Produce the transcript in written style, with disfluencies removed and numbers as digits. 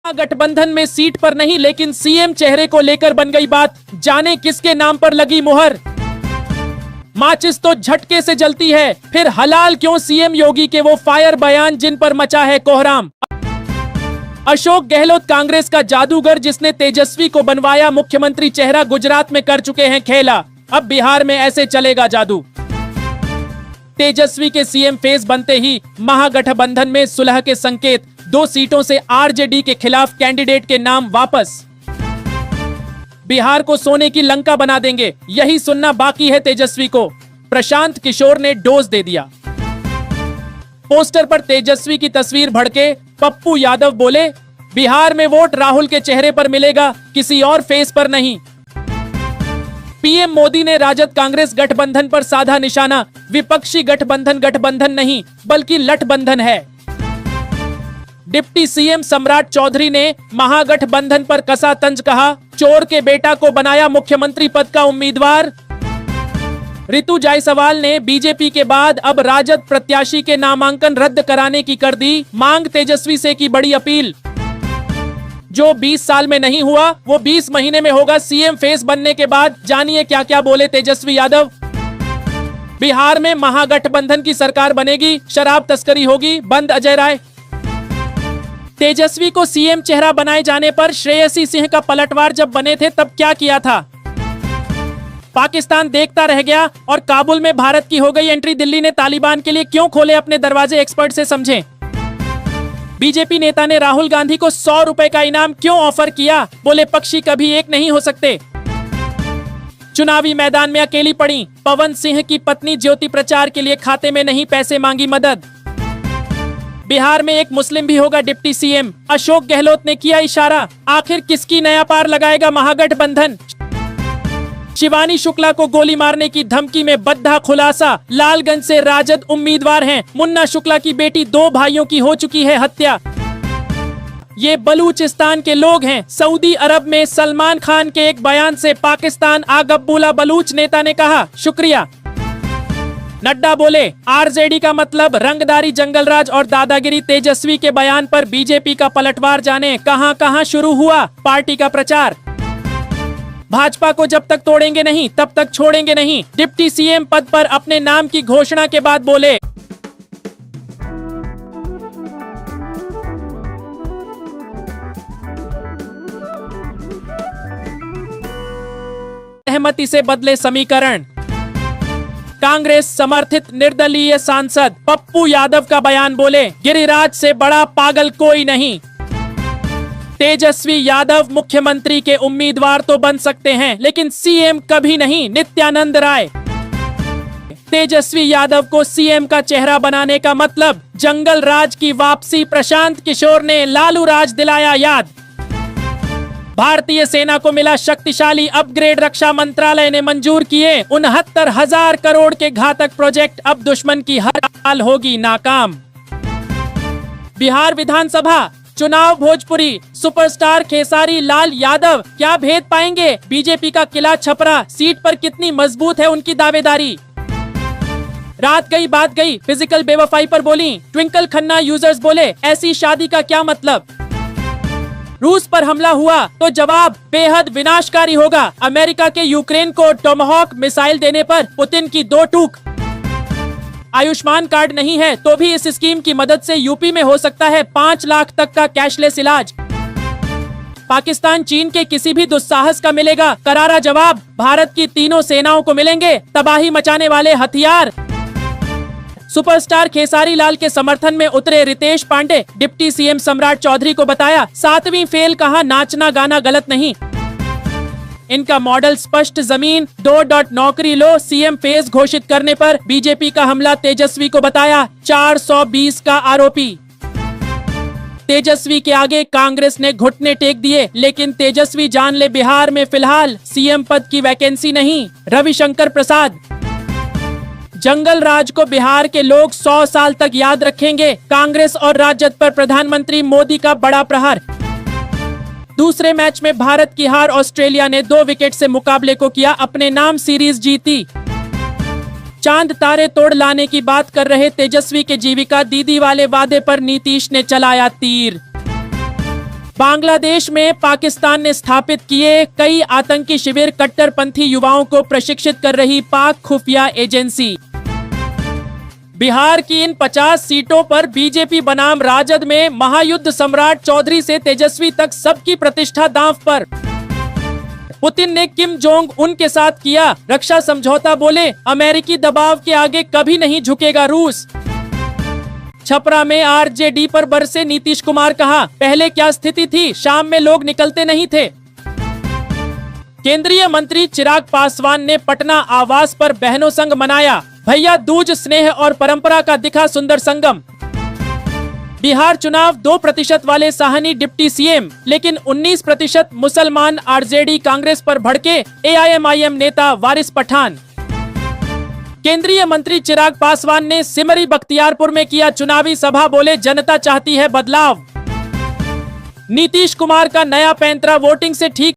गठबंधन में सीट पर नहीं लेकिन सीएम चेहरे को लेकर बन गई बात। जाने किसके नाम पर लगी मुहर। माचिस तो झटके से जलती है, फिर हलाल क्यों सीएम योगी के वो फायर बयान जिन पर मचा है कोहराम। अशोक गहलोत कांग्रेस का जादूगर जिसने तेजस्वी को बनवाया मुख्यमंत्री चेहरा, गुजरात में कर चुके हैं खेला, अब बिहार में ऐसे चलेगा जादू। तेजस्वी के सीएम फेस बनते ही महागठबंधन में सुलह के संकेत, 2 सीटों से आरजेडी के खिलाफ कैंडिडेट के नाम वापस। बिहार को सोने की लंका बना देंगे, यही सुनना बाकी है तेजस्वी को। प्रशांत किशोर ने डोज दे दिया। पोस्टर पर तेजस्वी की तस्वीर भड़के, पप्पू यादव बोले बिहार में वोट राहुल के चेहरे पर मिलेगा, किसी और फेस पर नहीं। पीएम मोदी ने राजद कांग्रेस गठबंधन पर साधा निशाना, विपक्षी गठबंधन नहीं बल्कि लठबंधन है। डिप्टी सीएम सम्राट चौधरी ने महागठबंधन पर कसा तंज, कहा चोर के बेटा को बनाया मुख्यमंत्री पद का उम्मीदवार। रितु जायसवाल ने बीजेपी के बाद अब राजद प्रत्याशी के नामांकन रद्द कराने की कर दी मांग, तेजस्वी से की बड़ी अपील। जो 20 साल में नहीं हुआ वो 20 महीने में होगा, सीएम फेस बनने के बाद। जानिए क्या क्या बोले तेजस्वी यादव। बिहार में महागठबंधन की सरकार बनेगी, शराब तस्करी होगी बंद, अजय राय। तेजस्वी को सीएम चेहरा बनाए जाने पर श्रेयसी सिंह का पलटवार जब बने थे तब क्या किया था। पाकिस्तान देखता रह गया और काबुल में भारत की हो गई एंट्री। दिल्ली ने तालिबान के लिए क्यों खोले अपने दरवाजे, एक्सपर्ट से समझें। बीजेपी नेता ने राहुल गांधी को 100 रुपए का इनाम क्यों ऑफर किया, बोले पक्षी कभी एक नहीं हो सकते। चुनावी मैदान में अकेली पड़ी, पवन सिंह की पत्नी ज्योति प्रचार के लिए खाते में नहीं पैसे मांगी मदद। बिहार में एक मुस्लिम भी होगा डिप्टी सीएम, अशोक गहलोत ने किया इशारा। आखिर किसकी नया पार लगाएगा महागठबंधन। शिवानी शुक्ला को गोली मारने की धमकी में बद्धा खुलासा, लालगंज से राजद उम्मीदवार हैं। मुन्ना शुक्ला की बेटी 2 भाइयों की हो चुकी है हत्या। ये बलूचिस्तान के लोग हैं। सऊदी अरब में सलमान खान के एक बयान से पाकिस्तान आगब्बूला, बलूच नेता ने कहा शुक्रिया। नड्डा बोले आरजेडी का मतलब रंगदारी, जंगलराज और दादागिरी। तेजस्वी के बयान पर बीजेपी का पलटवार, जाने कहां शुरू हुआ पार्टी का प्रचार। भाजपा को जब तक तोड़ेंगे नहीं तब तक छोड़ेंगे नहीं, डिप्टी सीएम पद पर अपने नाम की घोषणा के बाद बोले। सहमति से बदले समीकरण। कांग्रेस समर्थित निर्दलीय सांसद पप्पू यादव का बयान, बोले गिरिराज से बड़ा पागल कोई नहीं। तेजस्वी यादव मुख्यमंत्री के उम्मीदवार तो बन सकते हैं लेकिन सीएम कभी नहीं, नित्यानंद राय। तेजस्वी यादव को सीएम का चेहरा बनाने का मतलब जंगल राज की वापसी, प्रशांत किशोर ने लालू राज दिलाया याद। भारतीय सेना को मिला शक्तिशाली अपग्रेड, रक्षा मंत्रालय ने मंजूर किए 69,000 करोड़ के घातक प्रोजेक्ट, अब दुश्मन की हर चाल होगी नाकाम। बिहार विधानसभा चुनाव, भोजपुरी सुपरस्टार खेसारी लाल यादव क्या भेद पाएंगे। बीजेपी का किला छपरा सीट पर कितनी मजबूत है उनकी दावेदारी। रात गई बात गई, फिजिकल बेवफाई पर बोली ट्विंकल खन्ना। यूजर्स बोले ऐसी शादी का क्या मतलब। रूस पर हमला हुआ तो जवाब बेहद विनाशकारी होगा। अमेरिका के यूक्रेन को टोमाहॉक मिसाइल देने पर पुतिन की 2 टूक। आयुष्मान कार्ड नहीं है तो भी इस स्कीम की मदद से यूपी में हो सकता है 5 लाख तक का कैशलेस इलाज। पाकिस्तान चीन के किसी भी दुस्साहस का मिलेगा करारा जवाब। भारत की तीनों सेनाओं को मिलेंगे तबाही मचाने वाले हथियार। सुपरस्टार खेसारी लाल के समर्थन में उतरे रितेश पांडे, डिप्टी सीएम सम्राट चौधरी को बताया 7वीं फेल, कहा नाचना गाना गलत नहीं। इनका मॉडल स्पष्ट, जमीन 2 नौकरी लो। सीएम फेस घोषित करने पर बीजेपी का हमला, तेजस्वी को बताया 420 का आरोपी। तेजस्वी के आगे कांग्रेस ने घुटने टेक दिए, लेकिन तेजस्वी जान ले बिहार में फिलहाल सीएम पद की वैकेंसी नहीं। रविशंकर प्रसाद, जंगल राज को बिहार के लोग 100 साल तक याद रखेंगे। कांग्रेस और राजद पर प्रधानमंत्री मोदी का बड़ा प्रहार। दूसरे मैच में भारत की हार, ऑस्ट्रेलिया ने 2 विकेट से मुकाबले को किया अपने नाम, सीरीज जीती। चांद तारे तोड़ लाने की बात कर रहे तेजस्वी के जीविका दीदी वाले वादे पर नीतीश ने चलाया तीर। बांग्लादेश में पाकिस्तान ने स्थापित किए कई आतंकी शिविर, कट्टरपंथी युवाओं को प्रशिक्षित कर रही पाक खुफिया एजेंसी। बिहार की इन 50 सीटों पर बीजेपी बनाम राजद में महायुद्ध, सम्राट चौधरी से तेजस्वी तक सबकी प्रतिष्ठा दांव पर। पुतिन ने किम जोंग उन के साथ किया रक्षा समझौता, बोले अमेरिकी दबाव के आगे कभी नहीं झुकेगा रूस। छपरा में आरजेडी पर बरसे नीतीश कुमार, कहा पहले क्या स्थिति थी, शाम में लोग निकलते नहीं थे। केंद्रीय मंत्री चिराग पासवान ने पटना आवास पर बहनों संग मनाया भैया दूज, स्नेह और परंपरा का दिखा सुंदर संगम। बिहार चुनाव 2% वाले साहनी डिप्टी सीएम, लेकिन 19% मुसलमान आरजेडी कांग्रेस पर भड़के एआईएमआईएम नेता वारिस पठान। केंद्रीय मंत्री चिराग पासवान ने सिमरी बख्तियारपुर में किया चुनावी सभा, बोले जनता चाहती है बदलाव। नीतीश कुमार का नया पैंतरा वोटिंग से ठीक